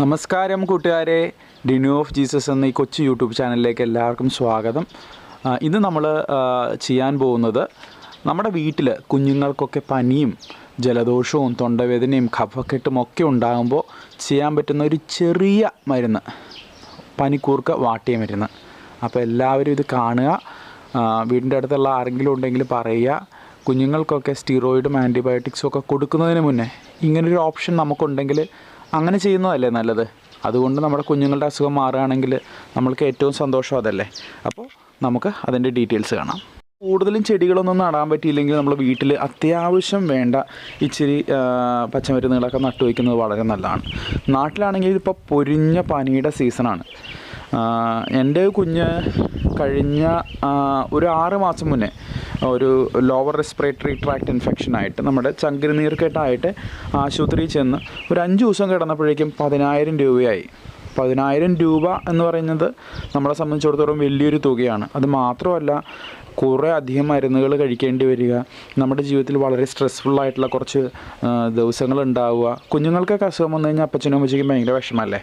നമസ്കാരം കൂട്ടുകാരെ, Dinu of Jesus എന്ന ഈ കൊച്ചു യൂട്യൂബ് ചാനലിലേക്ക് എല്ലാവർക്കും സ്വാഗതം. ഇന്ന് നമ്മൾ ചെയ്യാൻ പോകുന്നത് നമ്മുടെ വീട്ടിൽ കുഞ്ഞുങ്ങൾക്കൊക്കെ പനിയും ജലദോഷവും തൊണ്ടവേദനയും കഫക്കെട്ടും ഒക്കെ ഉണ്ടാകുമ്പോൾ ചെയ്യാൻ പറ്റുന്ന ഒരു ചെറിയ മരുന്ന്, പനിക്കൂർക്ക വാട്ടിയ മരുന്ന്. അപ്പോൾ എല്ലാവരും ഇത് കാണുക. വീടിൻ്റെ അടുത്തുള്ള ആരെങ്കിലും ഉണ്ടെങ്കിൽ പറയുക. കുഞ്ഞുങ്ങൾക്കൊക്കെ സ്റ്റീറോയിഡും ആൻറ്റിബയോട്ടിക്സും ഒക്കെ കൊടുക്കുന്നതിന് മുന്നേ ഇങ്ങനൊരു ഓപ്ഷൻ നമുക്കുണ്ടെങ്കിൽ അങ്ങനെ ചെയ്യുന്നതല്ലേ നല്ലത്. അതുകൊണ്ട് നമ്മുടെ കുഞ്ഞുങ്ങളുടെ അസുഖം മാറുകയാണെങ്കിൽ നമ്മൾക്ക് ഏറ്റവും സന്തോഷം അതല്ലേ. അപ്പോൾ നമുക്ക് അതിൻ്റെ ഡീറ്റെയിൽസ് കാണാം. കൂടുതലും ചെടികളൊന്നും നടാൻ പറ്റിയില്ലെങ്കിൽ നമ്മൾ വീട്ടിൽ അത്യാവശ്യം വേണ്ട ഇച്ചിരി പച്ചമരുന്നുകളൊക്കെ നട്ടുവയ്ക്കുന്നത് വളരെ നല്ലതാണ്. നാട്ടിലാണെങ്കിൽ ഇപ്പോൾ പൊരിഞ്ഞ പനിയുടെ സീസണാണ്. എൻ്റെ കുഞ്ഞ് കഴിഞ്ഞ ഒരു 6 മാസം മുന്നേ ഒരു ലോവർ റെസ്പിറേറ്ററി ട്രാക്ട് ഇൻഫെക്ഷനായിട്ട് നമ്മുടെ ചങ്കിന് നീർക്കെട്ടായിട്ട് ആശുപത്രിയിൽ ചെന്ന് ഒരു 5 ദിവസം കിടന്നപ്പോഴേക്കും 10,000 രൂപയായി. 10,000 രൂപ എന്ന് പറയുന്നത് നമ്മളെ സംബന്ധിച്ചിടത്തോളം വലിയൊരു തുകയാണ്. അത് മാത്രമല്ല, കുറേ അധികം മരുന്നുകൾ കഴിക്കേണ്ടി വരിക, നമ്മുടെ ജീവിതത്തിൽ വളരെ സ്ട്രെസ്ഫുള്ളായിട്ടുള്ള കുറച്ച് ദിവസങ്ങൾ ഉണ്ടാവുക. കുഞ്ഞുങ്ങൾക്കൊക്കെ അസുഖം വന്നു കഴിഞ്ഞാൽ അപ്പച്ചനും അമ്മച്ചിക്കും ഭയങ്കര വിഷമമല്ലേ.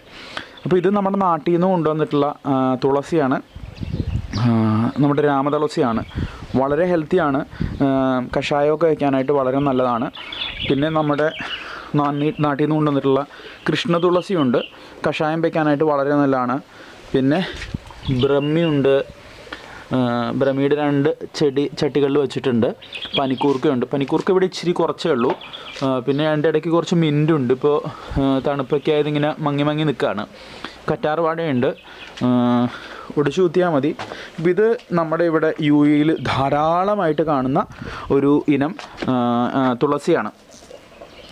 അപ്പോൾ ഇത് നമ്മുടെ നാട്ടിൽ നിന്ന് കൊണ്ടുവന്നിട്ടുള്ള തുളസിയാണ്, നമ്മുടെ രാമതുളസിയാണ്. വളരെ ഹെൽത്തിയാണ്. കഷായമൊക്കെ വയ്ക്കാനായിട്ട് വളരെ നല്ലതാണ്. പിന്നെ നമ്മുടെ നാട്ടിൽ നിന്ന് കൊണ്ടുവന്നിട്ടുള്ള കൃഷ്ണ തുളസിയുണ്ട്, കഷായം വയ്ക്കാനായിട്ട് വളരെ നല്ലതാണ്. പിന്നെ ബ്രഹ്മിയുണ്ട്, ബ്രഹ്മിയുടെ 2 ചട്ടികളിൽ വെച്ചിട്ടുണ്ട്. പനിക്കൂർക്കയുണ്ട്. പനിക്കൂർക്ക ഇവിടെ ഇച്ചിരി കുറച്ചേ ഉള്ളൂ. പിന്നെ അതിൻ്റെ ഇടയ്ക്ക് കുറച്ച് മിൻറ്റുണ്ട്. ഇപ്പോൾ തണുപ്പൊക്കെ ആയതിങ്ങനെ മങ്ങി നിൽക്കുകയാണ്. കറ്റാർവാഴയുണ്ട്, ഒടിച്ചു കുത്തിയാൽ മതി. ഇത് നമ്മുടെ ഇവിടെ UAE ധാരാളമായിട്ട് കാണുന്ന ഒരു ഇനം തുളസിയാണ്.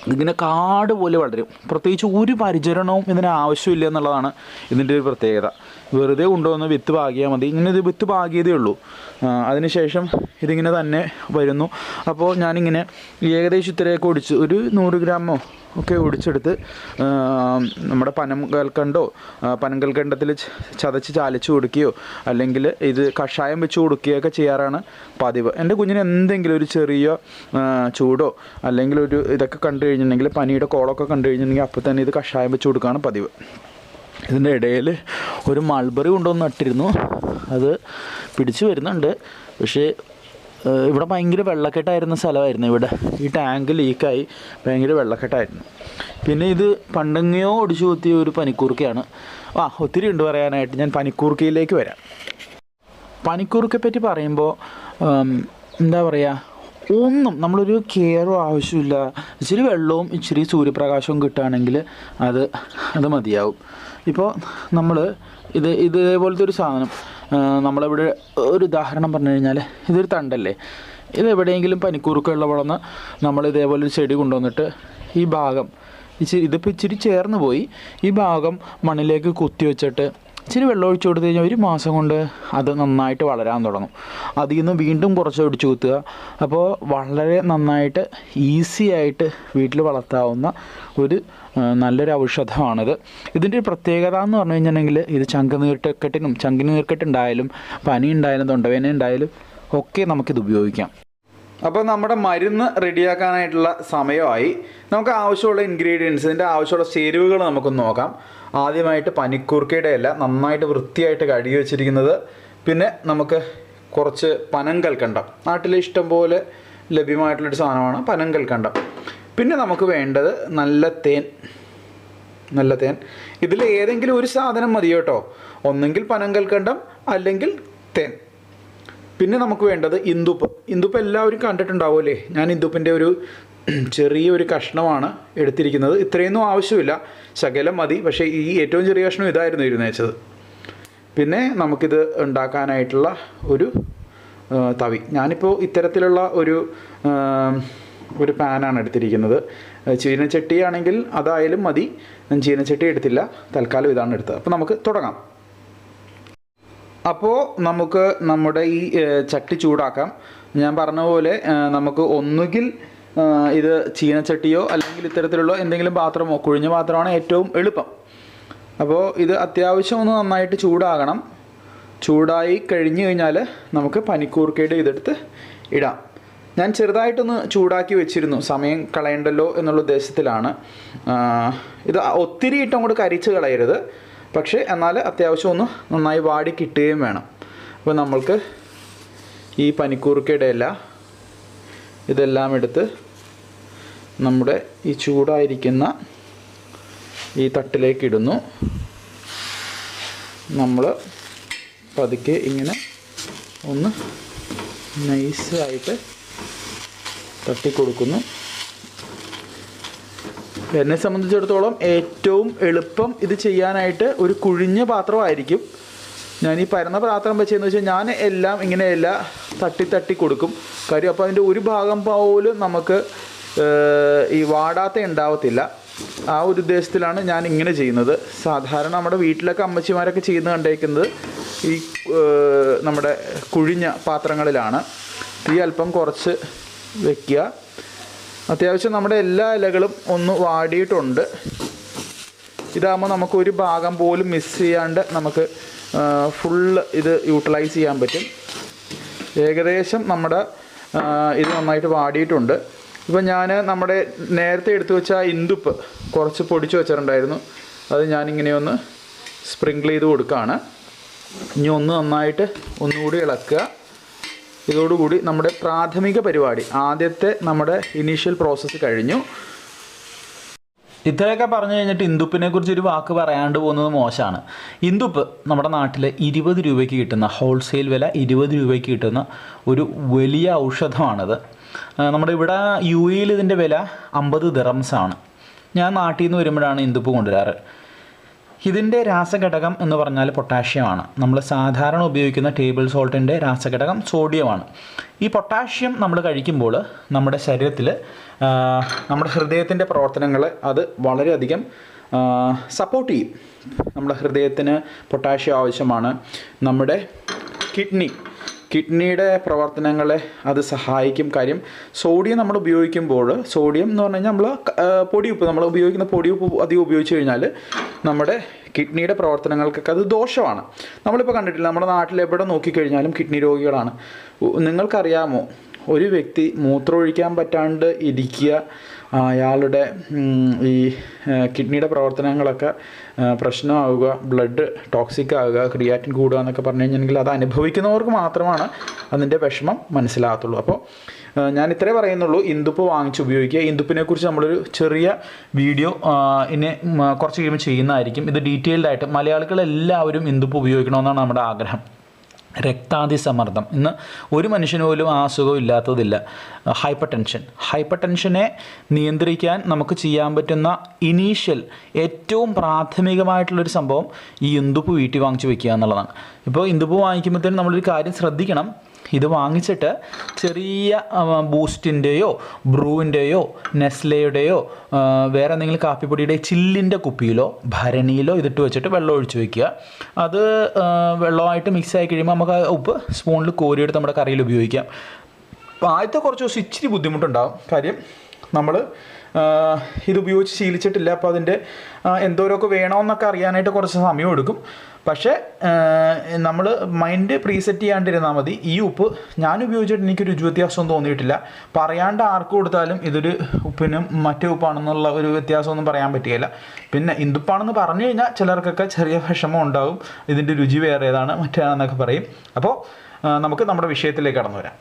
ഇതിങ്ങനെ കാട് പോലെ വളരും. പ്രത്യേകിച്ച് ഒരു പരിചരണവും ഇതിന് ആവശ്യമില്ല എന്നുള്ളതാണ് ഇതിൻ്റെ ഒരു പ്രത്യേകത. വെറുതെ കൊണ്ടുവന്ന് വിത്ത് പാകിയാൽ മതി. ഇങ്ങനെ ഇത് വിത്ത് പാകിയതേ ഉള്ളൂ. അതിനുശേഷം ഇതിങ്ങനെ തന്നെ വരുന്നു. അപ്പോൾ ഞാനിങ്ങനെ ഏകദേശം ഇത്രയൊക്കെ ഒടിച്ച് ഒരു 100 ഗ്രാമോ ഒക്കെ ഒടിച്ചെടുത്ത് നമ്മുടെ പനങ്കൽക്കണ്ടത്തിൽ ചതച്ച് ചാലിച്ച് കൊടുക്കുകയോ അല്ലെങ്കിൽ ഇത് കഷായം വെച്ച് കൊടുക്കുകയൊക്കെ ചെയ്യാറാണ് പതിവ്. എൻ്റെ കുഞ്ഞിന് എന്തെങ്കിലും ഒരു ചെറിയ ചൂടോ അല്ലെങ്കിൽ ഒരു ഇതൊക്കെ കണ്ടു കഴിഞ്ഞിട്ടുണ്ടെങ്കിൽ, പനിയുടെ കോളൊക്കെ കണ്ടു കഴിഞ്ഞിട്ടുണ്ടെങ്കിൽ അപ്പോൾ തന്നെ ഇത് കഷായം വെച്ച് കൊടുക്കുകയാണ് പതിവ്. ഇതിൻ്റെ ഇടയിൽ ഒരു മൾബറി കൊണ്ടുവന്ന് നട്ടിരുന്നു. അത് പിടിച്ചു വരുന്നുണ്ട്. പക്ഷേ ഇവിടെ ഭയങ്കര വെള്ളക്കെട്ടായിരുന്ന സ്ഥലമായിരുന്നു. ഇവിടെ ഈ ടാങ്ക് ലീക്കായി ഭയങ്കര വെള്ളക്കെട്ടായിരുന്നു. പിന്നെ ഇത് പണ്ടെങ്ങയോ ഒടിച്ചു കുത്തിയ ഒരു പനിക്കൂർക്കയാണ്. ഒത്തിരി ഉണ്ട് പറയാനായിട്ട്. ഞാൻ പനിക്കൂർക്കയിലേക്ക് വരാം. പനിക്കൂർക്കയെ പറ്റി പറയുമ്പോൾ എന്താ പറയുക, ഒന്നും നമ്മളൊരു കെയറും ആവശ്യമില്ല. ഇച്ചിരി വെള്ളവും ഇച്ചിരി സൂര്യപ്രകാശവും കിട്ടുകയാണെങ്കിൽ അത് മതിയാവും. ഇപ്പോൾ നമ്മൾ ഇതേപോലത്തെ ഒരു സാധനം നമ്മളിവിടെ ഒരു ഉദാഹരണം പറഞ്ഞു കഴിഞ്ഞാൽ, ഇതൊരു തണ്ടല്ലേ. ഇതെവിടെയെങ്കിലും പനിക്കൂർക്കയുള്ള വളർന്ന് നമ്മൾ ഇതേപോലെ ഒരു ചെടി കൊണ്ടുവന്നിട്ട് ഈ ഭാഗം ഇതിപ്പോൾ ഇച്ചിരി ചേർന്ന് പോയി, ഈ ഭാഗം മണ്ണിലേക്ക് കുത്തി വെച്ചിട്ട് ഇച്ചിരി വെള്ളം ഒഴിച്ചു കൊടുത്തു കഴിഞ്ഞാൽ 1 മാസം കൊണ്ട് അത് നന്നായിട്ട് വളരാൻ തുടങ്ങും. അതിൽ നിന്ന് വീണ്ടും കുറച്ച് ഒടിച്ചു കുത്തുക. അപ്പോൾ വളരെ നന്നായിട്ട് ഈസി ആയിട്ട് വീട്ടിൽ വളർത്താവുന്ന ഒരു നല്ലൊരു ഔഷധമാണിത്. ഇതിൻ്റെ ഒരു പ്രത്യേകത എന്ന് പറഞ്ഞു കഴിഞ്ഞിട്ടുണ്ടെങ്കിൽ, ഇത് ചങ്കിന് നീർക്കെട്ടുണ്ടായാലും പനി ഉണ്ടായാലും തൊണ്ടവേദന ഉണ്ടായാലും ഒക്കെ നമുക്കിത് ഉപയോഗിക്കാം. അപ്പോൾ നമ്മുടെ മരുന്ന് റെഡിയാക്കാനായിട്ടുള്ള സമയമായി. നമുക്ക് ആവശ്യമുള്ള ഇൻഗ്രീഡിയൻസ്, ഇതിൻ്റെ ആവശ്യമുള്ള ചേരുവകൾ നമുക്കൊന്ന് നോക്കാം. ആദ്യമായിട്ട് പനിക്കൂർക്കയുടെ ഇല നന്നായിട്ട് വൃത്തിയായിട്ട് കഴുകി വെച്ചിരിക്കുന്നത്. പിന്നെ നമുക്ക് കുറച്ച് പനങ്കൽക്കണ്ടം, നാട്ടിൽ ഇഷ്ടം പോലെ ലഭ്യമായിട്ടുള്ളൊരു സാധനമാണ് പനങ്കൽക്കണ്ടം. പിന്നെ നമുക്ക് വേണ്ടത് നല്ല തേൻ. ഇതിൽ ഏതെങ്കിലും ഒരു സാധനം മതി കേട്ടോ. ഒന്നെങ്കിൽ പനങ്കൽക്കണ്ടം അല്ലെങ്കിൽ തേൻ. പിന്നെ നമുക്ക് വേണ്ടത് ഇന്ദുപ്പ് എല്ലാവരും കണ്ടിട്ടുണ്ടാവുമല്ലേ. ഞാൻ ഇന്ദുപ്പിൻ്റെ ഒരു ചെറിയൊരു കഷ്ണമാണ് എടുത്തിരിക്കുന്നത്. ഇത്രയൊന്നും ആവശ്യമില്ല, ശകലം മതി. പക്ഷേ ഈ ഏറ്റവും ചെറിയ കഷ്ണം ഇതായിരുന്നു ഇരുന്നേച്ചത്. പിന്നെ നമുക്കിത് ഉണ്ടാക്കാനായിട്ടുള്ള ഒരു തവി. ഞാനിപ്പോൾ ഇത്തരത്തിലുള്ള ഒരു പാനാണ് എടുത്തിരിക്കുന്നത്. ചീനച്ചട്ടിയാണെങ്കിൽ അതായാലും മതി. ഞാൻ ചീനച്ചട്ടി എടുത്തില്ല, തൽക്കാലം ഇതാണ് എടുത്തത്. അപ്പോൾ നമുക്ക് തുടങ്ങാം. അപ്പോൾ നമുക്ക് നമ്മുടെ ഈ ചട്ടി ചൂടാക്കാം. ഞാൻ പറഞ്ഞ പോലെ നമുക്ക് ഒന്നുകിൽ ഇത് ചീനച്ചട്ടിയോ അല്ലെങ്കിൽ ഇത്തരത്തിലുള്ള എന്തെങ്കിലും പാത്രമോ, കുഴിഞ്ഞ പാത്രമാണ് ഏറ്റവും എളുപ്പം. അപ്പോൾ ഇത് അത്യാവശ്യം ഒന്ന് നന്നായിട്ട് ചൂടാകണം. ചൂടായി കഴിഞ്ഞ് കഴിഞ്ഞാൽ നമുക്ക് പനിക്കൂർക്കയുടെ ഇതെടുത്ത് ഇടാം. ഞാൻ ചെറുതായിട്ടൊന്ന് ചൂടാക്കി വെച്ചിരുന്നു, സമയം കളയണ്ടല്ലോ എന്നുള്ള ഉദ്ദേശത്തിലാണ്. ഇത് ഒത്തിരി ഇട്ടും കൂടെ കരിച്ച് കളയരുത്, പക്ഷേ എന്നാൽ അത്യാവശ്യം ഒന്ന് നന്നായി വാടി കിട്ടുകയും വേണം. അപ്പോൾ നമ്മൾക്ക് ഈ പനിക്കൂർക്കയുടെ ഇല ഇതെല്ലാം എടുത്ത് നമ്മുടെ ഈ ചൂടായിരിക്കുന്ന ഈ തട്ടിലേക്ക് ഇടുന്നു. നമ്മൾ പതുക്കെ ഇങ്ങനെ ഒന്ന് നൈസായിട്ട് തട്ടിക്കൊടുക്കുന്നു. എന്നെ സംബന്ധിച്ചിടത്തോളം ഏറ്റവും എളുപ്പം ഇത് ചെയ്യാനായിട്ട് ഒരു കുഴിഞ്ഞ പാത്രമായിരിക്കും. ഞാൻ ഈ പരന്ന പാത്രം വെച്ചതെന്ന് വെച്ചാൽ ഞാൻ എല്ലാം ഇങ്ങനെയല്ല തട്ടി കൊടുക്കും. കാര്യം അപ്പോൾ അതിൻ്റെ ഒരു ഭാഗം പോലും നമുക്ക് ഈ വാടാത്ത ഉണ്ടാവത്തില്ല. ആ ഒരു ഉദ്ദേശത്തിലാണ് ഞാൻ ഇങ്ങനെ ചെയ്യുന്നത്. സാധാരണ നമ്മുടെ വീട്ടിലൊക്കെ അമ്മച്ചിമാരൊക്കെ ചെയ്യുന്നത് കണ്ടേക്കുന്നത് ഈ നമ്മുടെ കുഴിഞ്ഞ പാത്രങ്ങളിലാണ്. തീ അല്പം കുറച്ച് വയ്ക്കുക. അത്യാവശ്യം നമ്മുടെ എല്ലാ ഇലകളും ഒന്ന് വാടിയിട്ടുണ്ട്. ഇതാകുമ്പോൾ നമുക്കൊരു ഭാഗം പോലും മിസ് ചെയ്യാണ്ട് നമുക്ക് ഫുള്ള് ഇത് യൂട്ടിലൈസ് ചെയ്യാൻ പറ്റും. ഏകദേശം നമ്മുടെ ഇത് നന്നായിട്ട് വാടിയിട്ടുണ്ട്. ഇപ്പം ഞാൻ നമ്മുടെ നേരത്തെ എടുത്തു വെച്ച ഇന്ദുപ്പ് കുറച്ച് പൊടിച്ച് വെച്ചിട്ടുണ്ടായിരുന്നു. അത് ഞാനിങ്ങനെ ഒന്ന് സ്പ്രിങ്കിൾ ചെയ്ത് കൊടുക്കുകയാണ്. ഇനി ഒന്ന് നന്നായിട്ട് ഒന്നുകൂടി ഇളക്കുക. ഇതോടുകൂടി നമ്മുടെ പ്രാഥമിക പരിപാടി, ആദ്യത്തെ നമ്മുടെ ഇനീഷ്യൽ പ്രോസസ്സ് കഴിഞ്ഞു. ഇത്രയൊക്കെ പറഞ്ഞു കഴിഞ്ഞിട്ട് ഇന്ദുപ്പിനെ കുറിച്ച് ഒരു വാക്ക് പറയാണ്ട് പോകുന്നത് മോശമാണ്. ഇന്ദുപ്പ് നമ്മുടെ നാട്ടിൽ 20 രൂപയ്ക്ക് കിട്ടുന്ന, ഹോൾസെയിൽ വില 20 രൂപയ്ക്ക് കിട്ടുന്ന ഒരു വലിയ ഔഷധമാണിത്. നമ്മുടെ ഇവിടെ UAE ഇതിൻ്റെ വില 50 ദിറംസാണ്. ഞാൻ നാട്ടിൽ നിന്ന് വരുമ്പോഴാണ് ഇന്ദുപ്പ് കൊണ്ടുവരാറ്. ഇതിൻ്റെ രാസഘടകം എന്ന് പറഞ്ഞാൽ പൊട്ടാഷ്യമാണ്. നമ്മൾ സാധാരണ ഉപയോഗിക്കുന്ന ടേബിൾ സോൾട്ടിൻ്റെ രാസഘടകം സോഡിയമാണ്. ഈ പൊട്ടാഷ്യം നമ്മൾ കഴിക്കുമ്പോൾ നമ്മുടെ ശരീരത്തിൽ നമ്മുടെ ഹൃദയത്തിൻ്റെ പ്രവർത്തനങ്ങളെ അത് വളരെയധികം സപ്പോർട്ട് ചെയ്യും. നമ്മുടെ ഹൃദയത്തിന് പൊട്ടാഷ്യം ആവശ്യമാണ്. നമ്മുടെ കിഡ്നിയുടെ പ്രവർത്തനങ്ങളെ അത് സഹായിക്കും. കാര്യം സോഡിയം നമ്മൾ ഉപയോഗിക്കുമ്പോൾ, സോഡിയം എന്ന് പറഞ്ഞു കഴിഞ്ഞാൽ നമ്മൾ പൊടിയുപ്പ്, നമ്മൾ ഉപയോഗിക്കുന്ന പൊടിയുപ്പ് അധികം ഉപയോഗിച്ച് കഴിഞ്ഞാൽ നമ്മുടെ കിഡ്നിയുടെ പ്രവർത്തനങ്ങൾക്കൊക്കെ അത് ദോഷമാണ്. നമ്മളിപ്പോൾ കണ്ടിട്ടില്ല, നമ്മുടെ നാട്ടിൽ എവിടെ നോക്കിക്കഴിഞ്ഞാലും കിഡ്നി രോഗികളാണ്. നിങ്ങൾക്കറിയാമോ, ഒരു വ്യക്തി മൂത്രമൊഴിക്കാൻ പറ്റാണ്ട് ഇരിക്കുക, അയാളുടെ ഈ കിഡ്നിയുടെ പ്രവർത്തനങ്ങളൊക്കെ പ്രശ്നമാവുക, ബ്ലഡ് ടോക്സിക് ആവുക, ക്രിയാറ്റിൻ കൂടുക എന്നൊക്കെ പറഞ്ഞു കഴിഞ്ഞിട്ടുണ്ടെങ്കിൽ അത് അനുഭവിക്കുന്നവർക്ക് മാത്രമാണ് അതിൻ്റെ വിഷമം മനസ്സിലാകത്തുള്ളൂ. അപ്പോൾ ഞാൻ ഇത്രേ പറയുന്നുള്ളൂ, ഇന്ദുപ്പ് വാങ്ങിച്ച് ഉപയോഗിക്കുക. ഇന്ദുപ്പിനെ കുറിച്ച് നമ്മളൊരു ചെറിയ വീഡിയോ ഇനി കുറച്ച് കഴിയുമ്പോൾ ചെയ്യുന്നതായിരിക്കും. ഇത് ഡീറ്റെയിൽഡ് ആയിട്ട് മലയാളികളെല്ലാവരും ഇന്ദുപ്പ് ഉപയോഗിക്കണമെന്നാണ് നമ്മുടെ ആഗ്രഹം. രക്താതിസമ്മർദ്ദം, ഇന്ന് ഒരു മനുഷ്യന് പോലും ആ അസുഖം ഇല്ലാത്തതില്ല. ഹൈപ്പർ ടെൻഷനെ നിയന്ത്രിക്കാൻ നമുക്ക് ചെയ്യാൻ പറ്റുന്ന ഇനീഷ്യൽ ഏറ്റവും പ്രാഥമികമായിട്ടുള്ളൊരു സംഭവം ഈ ഇന്ദുപ്പ് വീട്ടിൽ വാങ്ങിച്ച് വെക്കുക എന്നുള്ളതാണ്. ഇപ്പോൾ ഇന്ദുപ്പ് വാങ്ങിക്കുമ്പോഴത്തേനും നമ്മളൊരു കാര്യം ശ്രദ്ധിക്കണം. ഇത് വാങ്ങിച്ചിട്ട് ചെറിയ ബൂസ്റ്റിൻ്റെയോ ബ്രൂവിൻ്റെയോ നെസ്ലയുടെയോ വേറെ എന്തെങ്കിലും കാപ്പിപ്പൊടിയുടെ ചില്ലിൻ്റെ കുപ്പിയിലോ ഭരണിയിലോ ഇതിട്ട് വെച്ചിട്ട് വെള്ളം ഒഴിച്ച് വയ്ക്കുക. അത് വെള്ളമായിട്ട് മിക്സ് ആയി കഴിയുമ്പോൾ നമുക്ക് ഉപ്പ് സ്പൂണിൽ കോരിയെടുത്ത് നമ്മുടെ കറിയിൽ ഉപയോഗിക്കാം. അപ്പോൾ ആദ്യത്തെ കുറച്ച് ദിവസം ഇച്ചിരി ബുദ്ധിമുട്ടുണ്ടാകും. കാര്യം നമ്മൾ ഇത് ഉപയോഗിച്ച് ശീലിച്ചിട്ടില്ല. അപ്പോൾ അതിൻ്റെ എന്തോരമൊക്കെ വേണമെന്നൊക്കെ അറിയാനായിട്ട് കുറച്ച് സമയം എടുക്കും. പക്ഷേ നമ്മൾ മൈൻഡ് പ്രീസെറ്റ് ചെയ്യാണ്ടിരുന്നാൽ മതി. ഈ ഉപ്പ് ഞാൻ ഉപയോഗിച്ചിട്ട് എനിക്കൊരു രുചി വ്യത്യാസമൊന്നും തോന്നിയിട്ടില്ല. പറയാണ്ട് ആർക്ക് കൊടുത്താലും ഇതൊരു ഉപ്പിനും മറ്റേ ഉപ്പാണെന്നുള്ള ഒരു വ്യത്യാസമൊന്നും പറയാൻ പറ്റുകയില്ല. പിന്നെ ഇന്ദുപ്പാണെന്ന് പറഞ്ഞു കഴിഞ്ഞാൽ ചിലർക്കൊക്കെ ചെറിയ വിഷമം ഉണ്ടാകും, ഇതിൻ്റെ രുചി വേറെ ഏതാണ് മറ്റേതാണെന്നൊക്കെ പറയും. അപ്പോൾ നമുക്ക് നമ്മുടെ വിഷയത്തിലേക്ക് കടന്നു വരാം.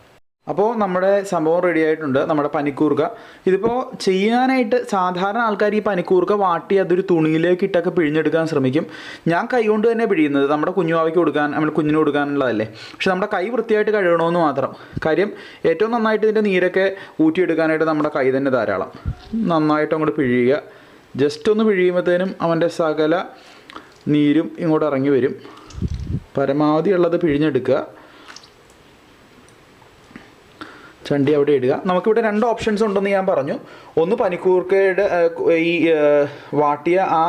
അപ്പോൾ നമ്മുടെ സംഭവം റെഡി ആയിട്ടുണ്ട്, നമ്മുടെ പനിക്കൂർക്ക. ഇതിപ്പോൾ ചെയ്യാനായിട്ട് സാധാരണ ആൾക്കാർ ഈ പനിക്കൂർക്ക വാട്ടി അതൊരു തുണിയിലേക്ക് ഇട്ടൊക്കെ പിഴിഞ്ഞെടുക്കാൻ ശ്രമിക്കും. ഞാൻ കൈ കൊണ്ട് തന്നെ പിഴിയുന്നത്, നമ്മുടെ കുഞ്ഞുവാവയ്ക്ക് കൊടുക്കാൻ, നമ്മുടെ കുഞ്ഞിന് കൊടുക്കാനുള്ളതല്ലേ. പക്ഷെ നമ്മുടെ കൈ വൃത്തിയായിട്ട് കഴുകണമെന്ന് മാത്രം. കാര്യം ഏറ്റവും നന്നായിട്ട് ഇതിൻ്റെ നീരൊക്കെ ഊറ്റിയെടുക്കാനായിട്ട് നമ്മുടെ കൈ തന്നെ ധാരാളം. നന്നായിട്ട് അങ്ങോട്ട് പിഴിയുക. ജസ്റ്റ് ഒന്ന് പിഴിയുമ്പോഴത്തേനും അവൻ്റെ സകല നീരും ഇങ്ങോട്ട് ഇറങ്ങി വരും. പരമാവധി ഉള്ളത് പിഴിഞ്ഞെടുക്കുക. ചണ്ടി അവിടെ ഇടുക. നമുക്കിവിടെ 2 ഓപ്ഷൻസ് ഉണ്ടെന്ന് ഞാൻ പറഞ്ഞു. ഒന്ന് പനിക്കൂർക്കയുടെ ഈ വാട്ടിയ ആ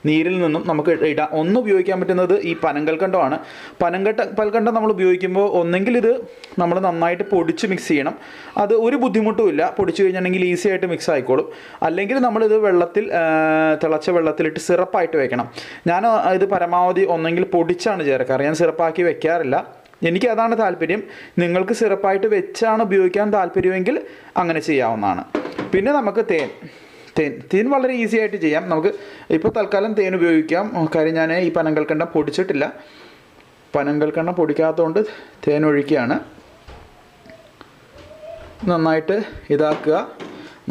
നീരിൽ നിന്നും നമുക്ക് ഇടാം. ഒന്ന് ഉപയോഗിക്കാൻ പറ്റുന്നത് ഈ പനങ്കൽക്കണ്ടമാണ്. പനങ്കൽക്കണ്ടം നമ്മൾ ഉപയോഗിക്കുമ്പോൾ ഒന്നെങ്കിൽ ഇത് നമ്മൾ നന്നായിട്ട് പൊടിച്ച് മിക്സ് ചെയ്യണം. അത് ഒരു ബുദ്ധിമുട്ടുമില്ല, പൊടിച്ച് കഴിഞ്ഞിട്ടുണ്ടെങ്കിൽ ഈസി ആയിട്ട് മിക്സ് ആയിക്കോളും. അല്ലെങ്കിൽ നമ്മളിത് വെള്ളത്തിൽ, തിളച്ച വെള്ളത്തിലിട്ട് സിറപ്പായിട്ട് വെക്കണം. ഞാൻ ഇത് പരമാവധി ഒന്നെങ്കിൽ പൊടിച്ചാണ് ചേർക്കാറ്, ഞാൻ സിറപ്പാക്കി വെക്കാറില്ല. എനിക്കതാണ് താല്പര്യം. നിങ്ങൾക്ക് സിറപ്പായിട്ട് വെച്ചാണ് ഉപയോഗിക്കാൻ താല്പര്യമെങ്കിൽ അങ്ങനെ ചെയ്യാവുന്നതാണ്. പിന്നെ നമുക്ക് തേൻ വളരെ ഈസി ആയിട്ട് ചെയ്യാം. നമുക്ക് ഇപ്പോൾ തൽക്കാലം തേൻ ഉപയോഗിക്കാം. കാര്യം ഞാൻ ഈ പനങ്കൽക്കണ്ടം പൊടിച്ചിട്ടില്ല. പനങ്കൽക്കണ്ടം പൊടിക്കാത്തതുകൊണ്ട് തേൻ ഒഴിക്കുകയാണ്. നന്നായിട്ട് ഇതാക്കുക.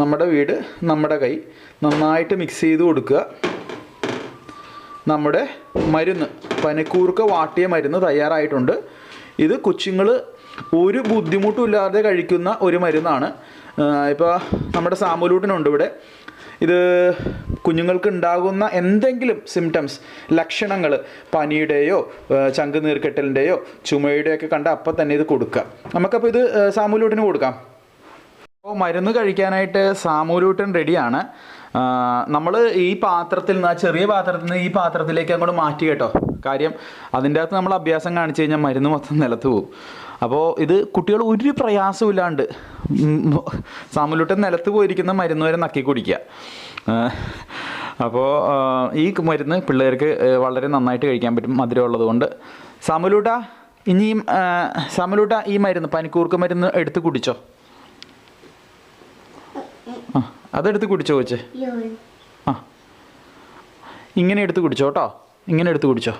നമ്മുടെ വീട് നമ്മുടെ കൈ. നന്നായിട്ട് മിക്സ് ചെയ്ത് കൊടുക്കുക. നമ്മുടെ മരുന്ന്, പനിക്കൂർക്ക വാട്ടിയ മരുന്ന് തയ്യാറായിട്ടുണ്ട്. ഇത് കൊച്ചുങ്ങൾ ഒരു ബുദ്ധിമുട്ടും ഇല്ലാതെ കഴിക്കുന്ന ഒരു മരുന്നാണ്. ഇപ്പോൾ നമ്മുടെ സാമുലൂട്ടനുണ്ട് ഇവിടെ. ഇത് കുഞ്ഞുങ്ങൾക്ക് ഉണ്ടാകുന്ന എന്തെങ്കിലും സിംറ്റംസ്, ലക്ഷണങ്ങൾ, പനിയുടെയോ ചങ്ക് നീർക്കെട്ടലിൻ്റെയോ ചുമയുടെയൊക്കെ കണ്ട അപ്പം തന്നെ ഇത് കൊടുക്കുക. നമുക്കപ്പോൾ ഇത് സാമുലൂട്ടിന് കൊടുക്കാം. അപ്പോൾ മരുന്ന് കഴിക്കാനായിട്ട് സാമുലൂട്ടൻ റെഡിയാണ്. നമ്മൾ ഈ പാത്രത്തിൽ നിന്ന്, ആ ചെറിയ പാത്രത്തിൽ നിന്ന് ഈ പാത്രത്തിലേക്ക് അങ്ങോട്ട് മാറ്റി കേട്ടോ. കാര്യം അതിൻ്റെ അകത്ത് നമ്മൾ അഭ്യാസം കാണിച്ചു കഴിഞ്ഞാൽ മരുന്ന് മൊത്തം നിലത്ത് പോകും. അപ്പോൾ ഇത് കുട്ടികൾ ഒരു പ്രയാസമില്ലാണ്ട് സാമുലൂട്ടൻ നിലത്ത് പോയിരിക്കുന്ന മരുന്ന് വരെ നക്കി കുടിക്കുക. അപ്പോൾ ഈ മരുന്ന് പിള്ളേർക്ക് വളരെ നന്നായിട്ട് കഴിക്കാൻ പറ്റും, മധുരം ഉള്ളതുകൊണ്ട്. സാമുലൂട്ട ഈ മരുന്ന്, പനിക്കൂർക്ക മരുന്ന് എടുത്ത് കുടിച്ചോ. അതെടുത്ത് കുടിച്ചോ കൊച്ച്. ഇങ്ങനെ എടുത്ത് കുടിച്ചോ കേട്ടോ. ഇങ്ങനെ എടുത്ത് കുടിച്ചോ.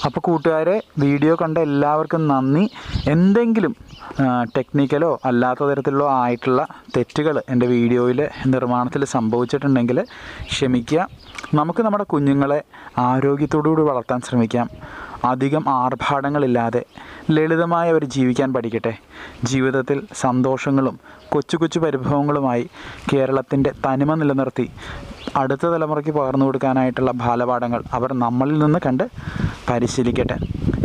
അപ്പോൾ കൂട്ടുകാരെ, വീഡിയോ കണ്ട എല്ലാവർക്കും നന്ദി. എന്തെങ്കിലും ടെക്നിക്കലോ അല്ലാത്ത തരത്തിലോ ആയിട്ടുള്ള തെറ്റുകൾ എൻ്റെ വീഡിയോയിൽ നിർമ്മാണത്തിൽ സംഭവിച്ചിട്ടുണ്ടെങ്കിൽ ക്ഷമിക്കുക. നമുക്ക് നമ്മുടെ കുഞ്ഞുങ്ങളെ ആരോഗ്യത്തോടുകൂടി വളർത്താൻ ശ്രമിക്കാം. അധികം ആർഭാടങ്ങളില്ലാതെ ലളിതമായി അവർ ജീവിക്കാൻ പഠിക്കട്ടെ. ജീവിതത്തിൽ സന്തോഷങ്ങളും കൊച്ചു കൊച്ചു പരിഭവങ്ങളുമായി കേരളത്തിൻ്റെ തനിമ നിലനിർത്തി അടുത്ത തലമുറയ്ക്ക് പകർന്നു കൊടുക്കാനായിട്ടുള്ള ബാലപാഠങ്ങൾ അവർ നമ്മളിൽ നിന്ന് കണ്ട് പരിശീലിക്കട്ടെ.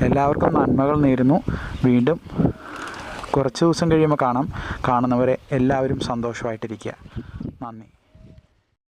എല്ലാവർക്കും നന്മകൾ നേരുന്നു. വീണ്ടും കുറച്ച് ദിവസം കഴിയുമ്പോൾ കാണാം. കാണുന്നവരെ എല്ലാവരും സന്തോഷമായിട്ടിരിക്കുക. നന്ദി.